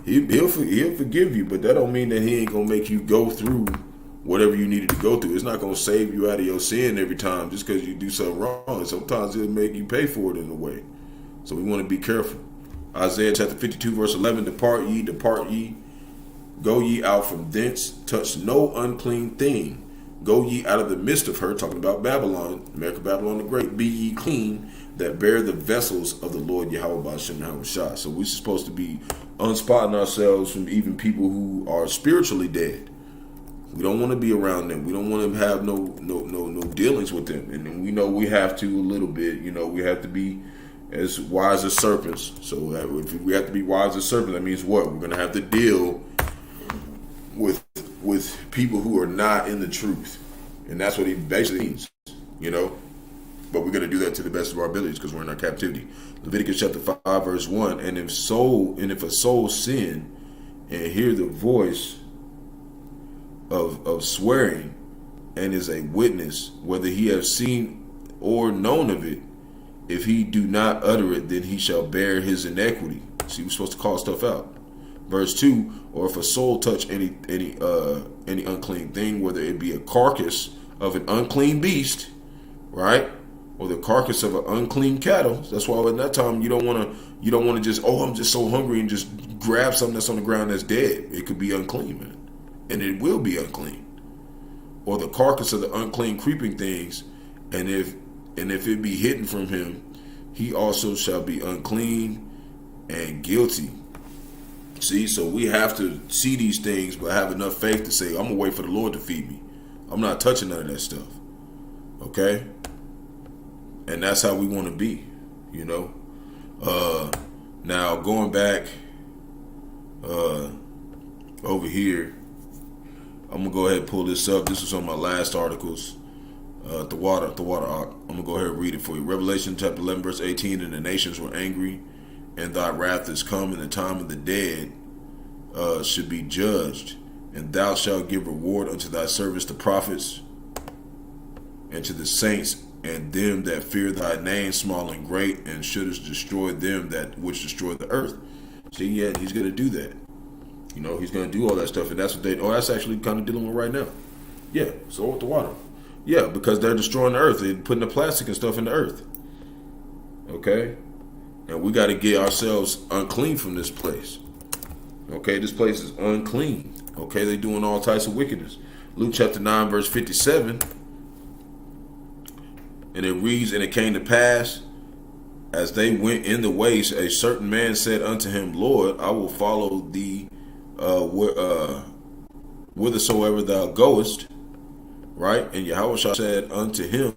he'll forgive you, but that don't mean that he ain't going to make you go through whatever you needed to go through. It's not going to save you out of your sin every time just because you do something wrong. Sometimes it'll make you pay for it in a way. So we want to be careful. Isaiah chapter 52, verse 11, depart ye, go ye out from thence, touch no unclean thing. Go ye out of the midst of her, talking about Babylon, America, Babylon the Great. Be ye clean that bear the vessels of the Lord Yahawah, Bahasham, Yahawah. So we're supposed to be unspotting ourselves from even people who are spiritually dead. We don't want to be around them. We don't want to have no dealings with them. And we know we have to a little bit. We have to be as wise as serpents. So if we have to be wise as serpents, that means what? We're going to have to deal with people who are not in the truth, and that's what he basically means, but we're going to do that to the best of our abilities because we're in our captivity. Leviticus chapter 5 verse 1, and if a soul sin and hear the voice of swearing and is a witness, whether he have seen or known of it, if he do not utter it, then he shall bear his iniquity. See, we're supposed to call stuff out. Verse 2, or if a soul touch any unclean thing, whether it be a carcass of an unclean beast, right, or the carcass of an unclean cattle. That's why at that time you don't want to just, I'm just so hungry and just grab something that's on the ground that's dead. It could be unclean, man, and it will be unclean. Or the carcass of the unclean creeping things, and if it be hidden from him, he also shall be unclean and guilty. See, so we have to see these things, but have enough faith to say, I'm going to wait for the Lord to feed me. I'm not touching none of that stuff. Okay? And that's how we want to be, Now, going back over here, I'm going to go ahead and pull this up. This was on my last articles. The water arc. I'm going to go ahead and read it for you. Revelation chapter 11, verse 18, and the nations were angry, and thy wrath is come, and the time of the dead should be judged, and thou shalt give reward unto thy servants the prophets, and to the saints, and them that fear thy name, small and great, and shouldest destroy them that which destroy the earth. See, yeah, he's going to do that. He's going to do all that stuff, and that's what that's actually kind of dealing with right now. Yeah, so with the water. Yeah, because they're destroying the earth. They're putting the plastic and stuff in the earth. Okay? And we got to get ourselves unclean from this place. Okay, this place is unclean. Okay, they're doing all types of wickedness. Luke chapter 9, verse 57. And it reads, and it came to pass, as they went in the way, a certain man said unto him, Lord, I will follow thee whithersoever thou goest. Right? And Yahawashi said unto him,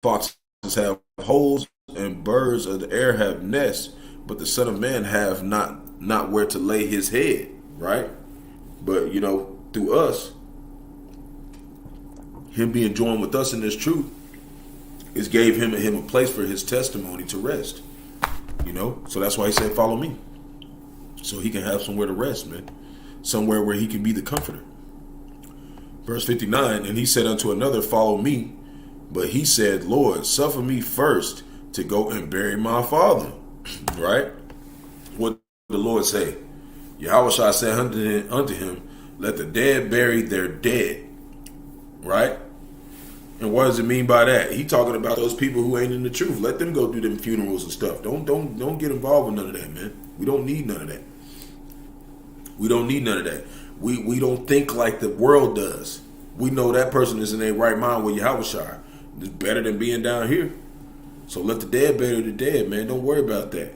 foxes have holes, and birds of the air have nests, but the Son of Man have not where to lay his head, right? But, you know, through us, him being joined with us in this truth, is gave him a place for his testimony to rest. You know? So that's why he said, follow me. So he can have somewhere to rest, man. Somewhere where he can be the comforter. Verse 59, and he said unto another, follow me. But he said, Lord, suffer me first to go and bury my father. Right? What did the Lord say? Yahawashi said unto him, let the dead bury their dead. Right? And what does it mean by that? He talking about those people who ain't in the truth. Let them go do them funerals and stuff. Don't get involved with none of that, man. We don't need none of that. We don't need none of that. We don't think like the world does. We know that person is in their right mind with Yahawashi. It's better than being down here. So let the dead bury the dead, man. Don't worry about that.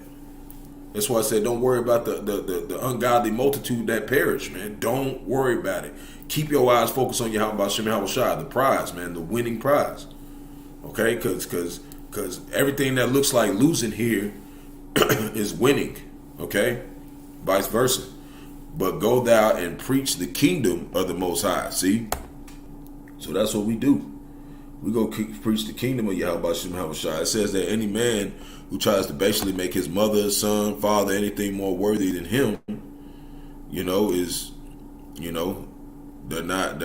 That's why I said don't worry about the ungodly multitude that perish, man. Don't worry about it. Keep your eyes focused on Yahawashi, the prize, man, the winning prize. Okay? Because everything that looks like losing here is winning. Okay? Vice versa. But go thou and preach the kingdom of the Most High. See? So that's what we do. We go preach the kingdom of Yahawashi. It says that any man who tries to basically make his mother, son, father, anything more worthy than him, you know, is, you know, they're not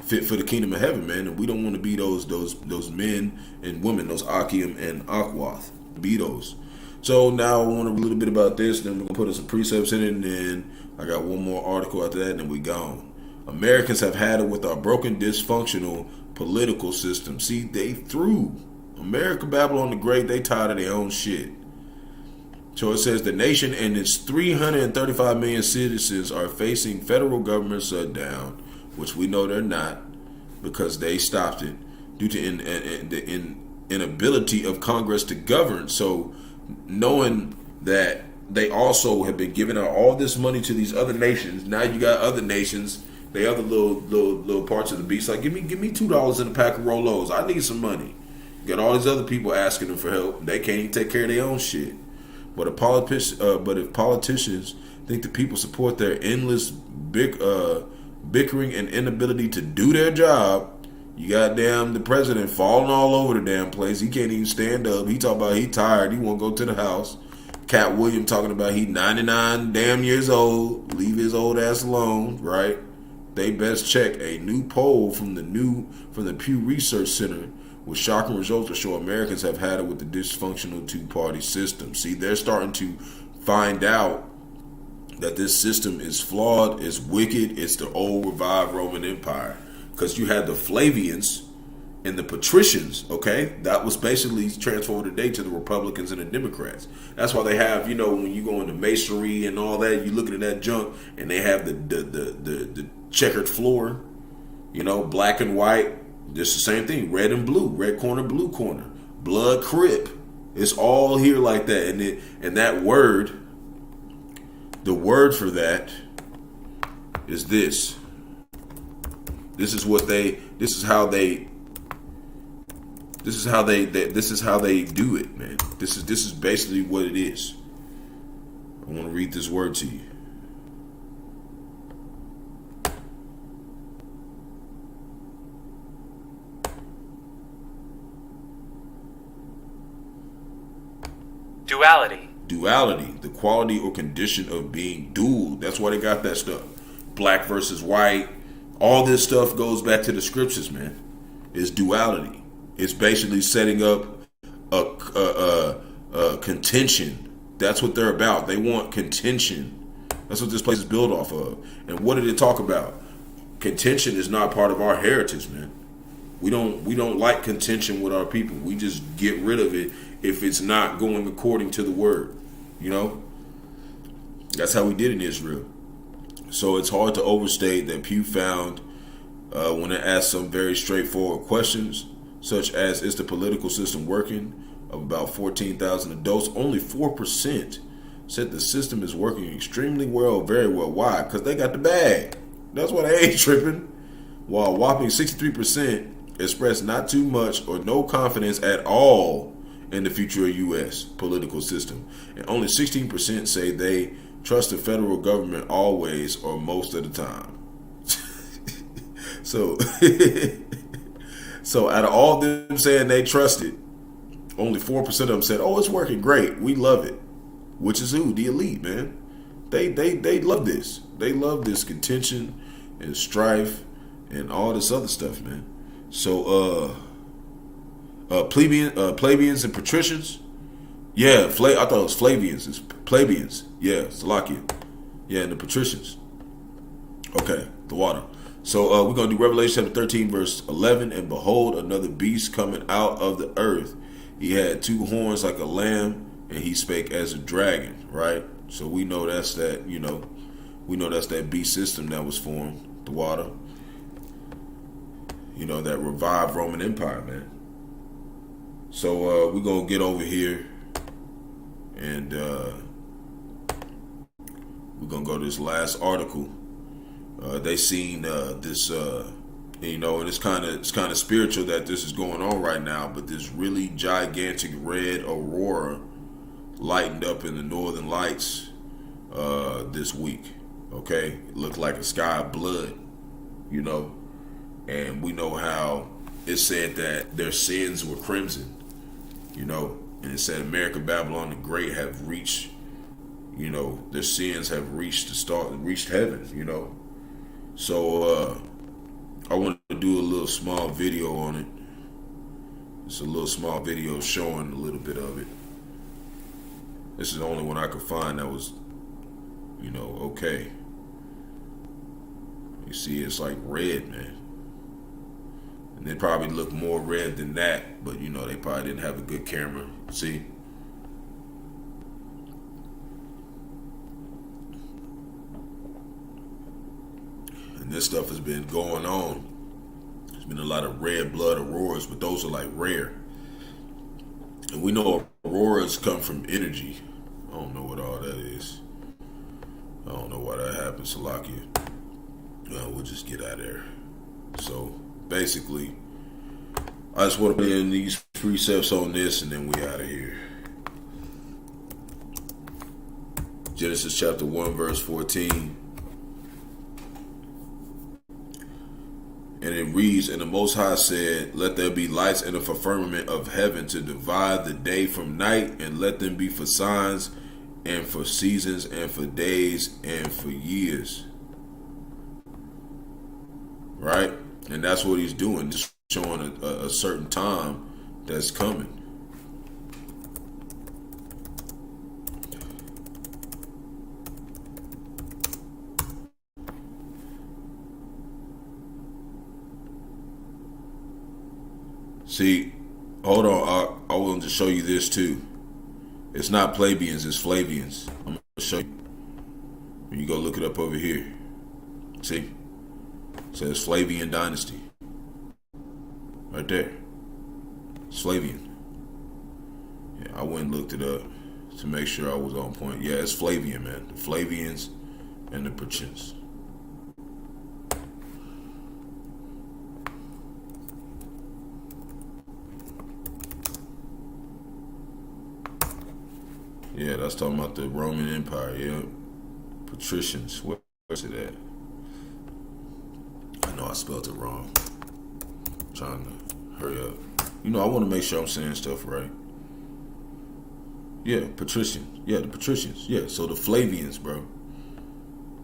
fit for the kingdom of heaven, man. And we don't want to be those men and women, those Akim and Akwath. Be those. So now I want to read a little bit about this, then we're going to put some precepts in it, and then I got one more article after that, and then we gone. Americans have had it with our broken, dysfunctional political system. See, they threw America, Babylon the Great, they tired of their own shit. So it says the nation and its 335 million citizens are facing federal government shutdown, which we know they're not because they stopped it due to the inability of Congress to govern. So knowing that they also have been giving out all this money to these other nations, now you got other nations, they other little parts of the beast, like give me $2 in a pack of Rolos. I need some money. You got all these other people asking them for help. They can't even take care of their own shit. But if politicians think the people support their endless bickering and inability to do their job, you got the president falling all over the damn place. He can't even stand up. He talking about he tired. He won't go to the house. Cat William talking about he 99 damn years old. Leave his old ass alone, right? They best check a new poll from the Pew Research Center with shocking results that show Americans have had it with the dysfunctional two-party system. See, they're starting to find out that this system is flawed, it's wicked, it's the old revived Roman Empire. Because you had the Flavians and the patricians, okay? That was basically transferred today to the Republicans and the Democrats. That's why they have, you know, when you go into masonry and all that, you looking at that junk, and they have the checkered floor, you know, black and white. It's the same thing, red and blue, red corner, blue corner, blood crip. It's all here like that, and that word, the word for that is this. This is how they do it, man. This is basically what it is. I want to read this word to you. Duality, the quality or condition of being dual. That's why they got that stuff. Black versus white. All this stuff goes back to the scriptures, man. It's duality. It's basically setting up a contention. That's what they're about. They want contention. That's what this place is built off of. And what did it talk about? Contention is not part of our heritage, man. We don't like contention with our people. We just get rid of it if it's not going according to the word. You know? That's how we did in Israel. So it's hard to overstate that Pew found when it asked some very straightforward questions, such as, is the political system working? Of about 14,000 adults, only 4% said the system is working extremely well, very well. Why? Because they got the bag. That's why they ain't tripping. While a whopping 63% expressed not too much or no confidence at all in the future U.S. political system. And only 16% say they trust the federal government always or most of the time. So, so out of all them saying they trust it, only 4% of them said, "Oh, it's working great. We love it." Which is who? The elite, man. They love this. They love this contention and strife and all this other stuff, man. So, plebeians and patricians. Yeah, I thought it was Flavians. It's plebeians. Yeah, Salakia. Yeah, and the patricians. Okay, the water. So we're going to do Revelation chapter 13, verse 11. And behold, another beast coming out of the earth. He had 2 horns like a lamb, and he spake as a dragon, right? So we know that's that, we know that's that beast system that was formed, the water. That revived Roman Empire, man. So we're going to get over here and we're going to go to this last article. They seen this, and it's kind of spiritual that this is going on right now, but this really gigantic red aurora lightened up in the northern lights this week. Okay, it looked like a sky of blood, and we know how it said that their sins were crimson, and it said America, Babylon the Great have reached, their sins have reached heaven, So I wanted to do a little small video on it. It's a little small video showing a little bit of it. This is the only one I could find that was, okay. You see, it's like red, man. And they probably look more red than that, but they probably didn't have a good camera. See? And this stuff has been going on. There's been a lot of red blood auroras, but those are like rare. And we know auroras come from energy. I don't know what all that is. I don't know why that happens, Salakia. We'll just get out of there. So basically, I just want to put in these precepts on this, and then we out of here. Genesis chapter 1, verse 14. And it reads, "And the Most High said, Let there be lights in the firmament of heaven to divide the day from night, and let them be for signs, and for seasons, and for days, and for years." Right? And that's what he's doing, just showing a certain time that's coming. See, hold on, I wanted to show you this too. It's not plebeians, it's Flavians. I'm going to show you. When you go look it up over here. See? It says Flavian dynasty. Right there. It's Flavian. Yeah, I went and looked it up to make sure I was on point. Yeah, it's Flavian, man. The Flavians and the Patricians. Yeah, that's talking about the Roman Empire, yeah. Patricians. Where's it at? I know I spelled it wrong. I'm trying to hurry up. I want to make sure I'm saying stuff right. Yeah, patricians. Yeah, the patricians. Yeah, so the Flavians, bro.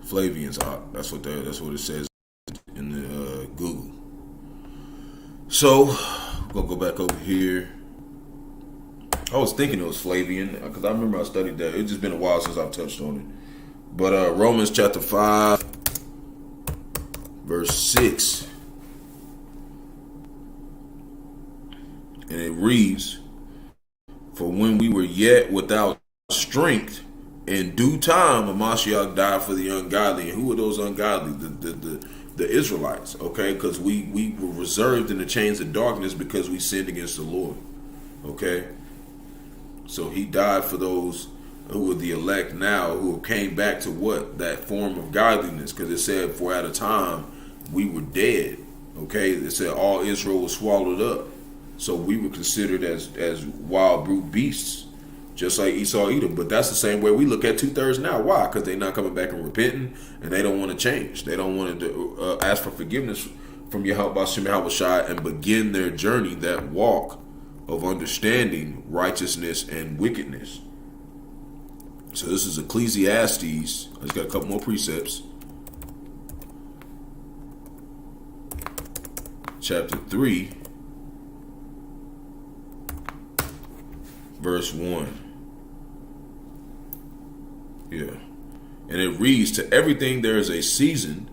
Flavians, that's what it says in the Google. So, we'll go back over here. I was thinking it was Flavian because I remember I studied that. It's just been a while since I've touched on it. But Romans chapter 5, verse 6. And it reads, "For when we were yet without strength, in due time, a Mashiach died for the ungodly." And who are those ungodly? The Israelites, okay? Because we were reserved in the chains of darkness because we sinned against the Lord, okay? So he died for those who were the elect now, who came back to what? That form of godliness. Because it said, for at a time we were dead. Okay? It said all Israel was swallowed up. So we were considered as wild brute beasts, just like Esau, Edom. But that's the same way we look at 2/3 now. Why? Because they're not coming back and repenting, and they don't want to change. They don't want to ask for forgiveness from Yahawashi and begin their journey, that walk of understanding righteousness and wickedness. So this is Ecclesiastes. I just got a couple more precepts. Chapter 3, verse 1. Yeah. And it reads, to everything there is a season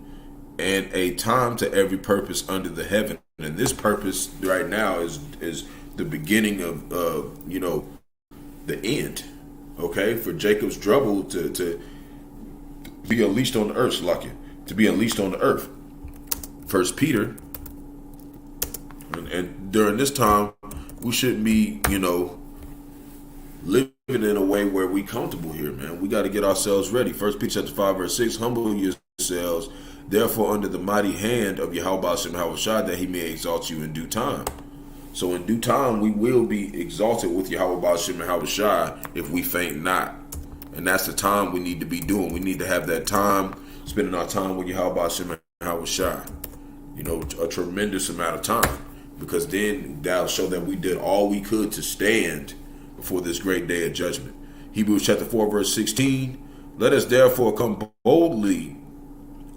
and a time to every purpose under the heaven. And this purpose right now is the beginning of the end. Okay, for Jacob's trouble to be unleashed on the earth, to be unleashed on the earth. First Peter, and during this time, we shouldn't be, living in a way where we comfortable here, man. We got to get ourselves ready. First Peter chapter 5, verse 6, humble yourselves, therefore, under the mighty hand of Yahawashi, that he may exalt you in due time. So in due time, we will be exalted with Yahawashi if we faint not. And that's the time we need to be doing. We need to have that time, spending our time with Yahawashi, a tremendous amount of time. Because then that'll show that we did all we could to stand before this great day of judgment. Hebrews chapter 4, verse 16, let us therefore come boldly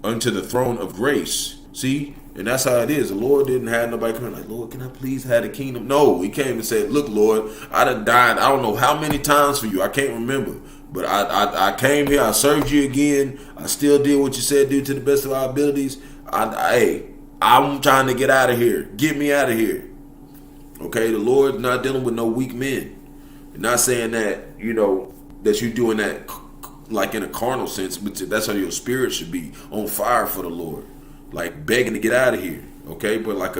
unto the throne of grace. See? And that's how it is. The Lord didn't have nobody come in like, Lord, can I please have the kingdom? No, he came and said, look, Lord, I done died I don't know how many times for you. I can't remember. But I came here. I served you again. I still did what you said do to the best of our abilities. I'm trying to get out of here. Get me out of here. Okay? The Lord's not dealing with no weak men. Not saying that, that you're doing that like in a carnal sense, but that's how your spirit should be, on fire for the Lord. Like begging to get out of here, okay? But like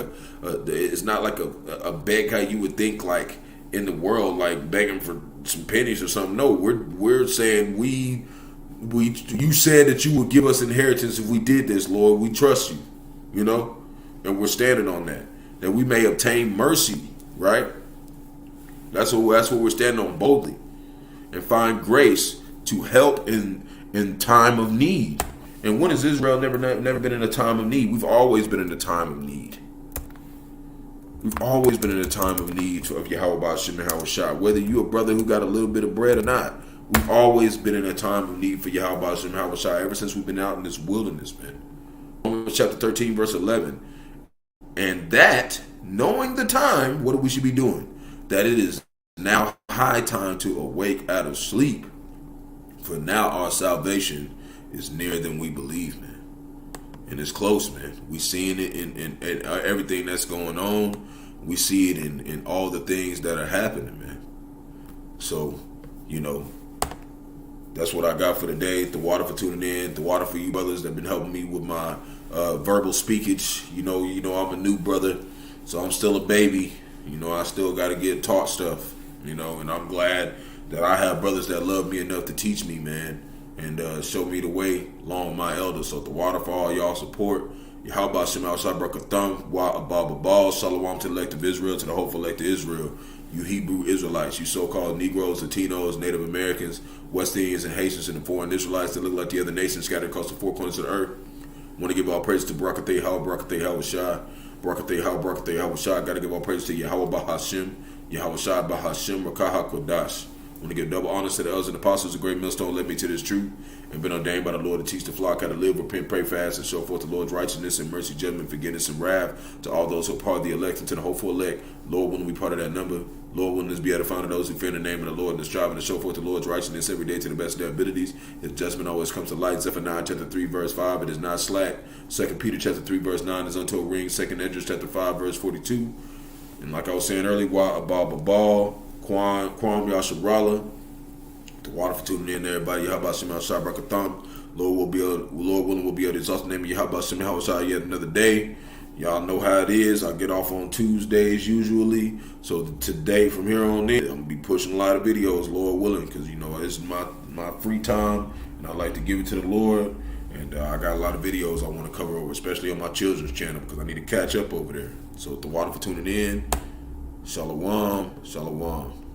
it's not like a beg how you would think like in the world, like begging for some pennies or something. No, we're saying you said that you would give us inheritance if we did this, Lord. We trust you, and we're standing on that we may obtain mercy, right? That's what we're standing on boldly, and find grace to help in time of need. And when has Israel never been in a time of need? We've always been in a time of need. We've always been in a time of need of Yahawashi. Whether you're a brother who got a little bit of bread or not, we've always been in a time of need for Yahawashi ever since we've been out in this wilderness, man. Romans chapter 13, verse 11. And that, knowing the time, what we should be doing? That it is now high time to awake out of sleep. For now our salvation is nearer than we believe, man. And it's close, man. We seeing it in everything that's going on. We see it in all the things that are happening, man. So, that's what I got for today. The water for tuning in. The water for you brothers that have been helping me with my verbal speakage. I'm a new brother, so I'm still a baby. I still got to get taught stuff, and I'm glad that I have brothers that love me enough to teach me, man, and show me the way along with my elders. So the water for all y'all support. Yahawashi, Barak, Atham, Wa, Shalom to the elect of Israel, to the hopeful elect of Israel. You Hebrew Israelites, you so-called Negroes, Latinos, Native Americans, West Indians, and Haitians, and the foreign Israelites that look like the other nations scattered across the four corners of the earth. I want to give all praise to Barak, Yahawashi. Barak, Yahawashi. Got to give all praise to Yahawah, Bahasham, Yahawashi, Bahasham, Rakaha, Qadash. I want to give double honors to the elders and apostles. A great millstone led me to this truth and been ordained by the Lord to teach the flock how to live, repent, pray, fast, and show forth the Lord's righteousness and mercy, judgment, forgiveness, and wrath to all those who are part of the elect and to the hopeful elect. Lord, willing, we part of that number. Lord, willing, us be edifying to those who fear the name of the Lord and is striving to show forth the Lord's righteousness every day to the best of their abilities. His judgment always comes to light. Zephaniah chapter 3, verse 5, it is not slack. 2 Peter chapter 3, verse 9 is unto a ring. 2 Esdras chapter 5, verse 42. And like I was saying earlier, Kwam Yasharala. The water for tuning in, everybody. Yahawashi, Barak, Atham. Lord willing, we'll be able to exalt the name of Yahawashi yet another day. Y'all know how it is. I get off on Tuesdays usually. So today, from here on in, I'm going to be pushing a lot of videos, Lord willing, because, it's my free time, and I like to give it to the Lord. And I got a lot of videos I want to cover over, especially on my children's channel, because I need to catch up over there. So the water for tuning in. Shalom, shalom.